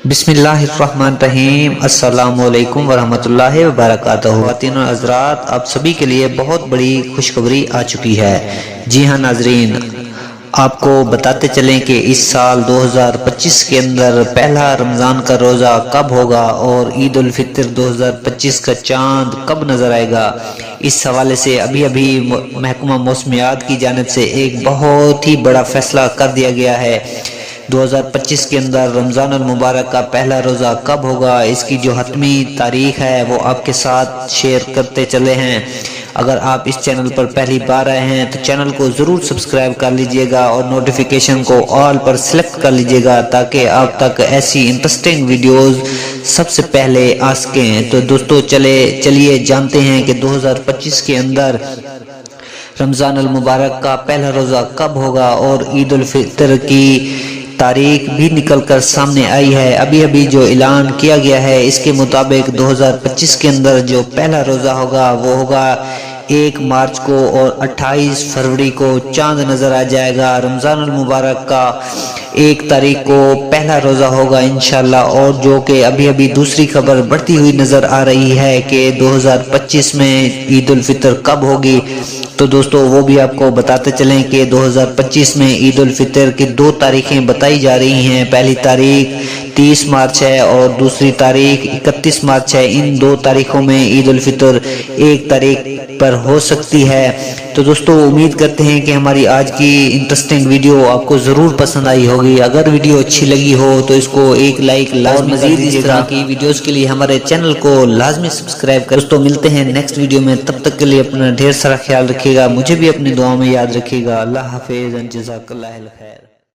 بسم اللہ الرحمن الرحیم۔ السلام علیکم ورحمۃ اللہ وبرکاتہ۔ خواتین و حضرات، آپ سبھی کے لیے بہت بڑی خوشخبری آ چکی ہے۔ جی ہاں ناظرین، آپ کو بتاتے چلیں کہ اس سال 2025 کے اندر پہلا رمضان کا روزہ کب ہوگا اور عید الفطر 2025 کا چاند کب نظر آئے گا۔ اس حوالے سے ابھی محکمہ موسمیات کی جانب سے ایک بہت ہی بڑا فیصلہ کر دیا گیا ہے۔ 2025 کے اندر رمضان المبارک کا پہلا روزہ کب ہوگا، اس کی جو حتمی تاریخ ہے وہ آپ کے ساتھ شیئر کرتے چلے ہیں۔ اگر آپ اس چینل پر پہلی بار آئے ہیں تو چینل کو ضرور سبسکرائب کر لیجئے گا اور نوٹیفیکیشن کو آل پر سلیکٹ کر لیجئے گا تاکہ آپ تک ایسی انٹرسٹنگ ویڈیوز سب سے پہلے آ سکیں۔ تو دوستو چلیے جانتے ہیں کہ 2025 کے اندر رمضان المبارک کا پہلا روزہ کب ہوگا اور عید الفطر کی تاریخ بھی نکل کر سامنے آئی ہے۔ ابھی جو اعلان کیا گیا ہے اس کے مطابق 2025 کے اندر جو پہلا روزہ ہوگا وہ ہوگا 1 مارچ کو اور 28 فروری کو چاند نظر آ جائے گا۔ رمضان المبارک کا 1 تاریخ کو پہلا روزہ ہوگا انشاءاللہ، اور جو کہ ابھی دوسری خبر بڑھتی ہوئی نظر آ رہی ہے کہ 2025 میں عید الفطر کب ہوگی۔ تو دوستو وہ بھی آپ کو بتاتے چلیں کہ 2025 میں عید الفطر کی 2 تاریخیں بتائی جا رہی ہیں۔ پہلی تاریخ 30 مارچ ہے اور دوسری تاریخ 31 مارچ ہے۔ ان 2 تاریخوں میں عید الفطر 1 تاریخ پر ہو سکتی ہے۔ تو دوستو امید کرتے ہیں کہ ہماری آج کی انٹرسٹنگ ویڈیو آپ کو ضرور پسند آئی ہوگی۔ اگر ویڈیو اچھی لگی ہو تو اس کو ایک لائک لازمی، مزید اس طرح کی ویڈیوز کے لیے ہمارے چینل کو لازمی سبسکرائب کریں۔ دوستو ملتے ہیں نیکسٹ ویڈیو میں، تب تک کے لیے اپنا ڈھیر سارا خیال رکھیے گا، مجھے بھی اپنی دعاؤں میں یاد رکھیے گا۔ اللہ حافظ، جزاک اللہ خیر۔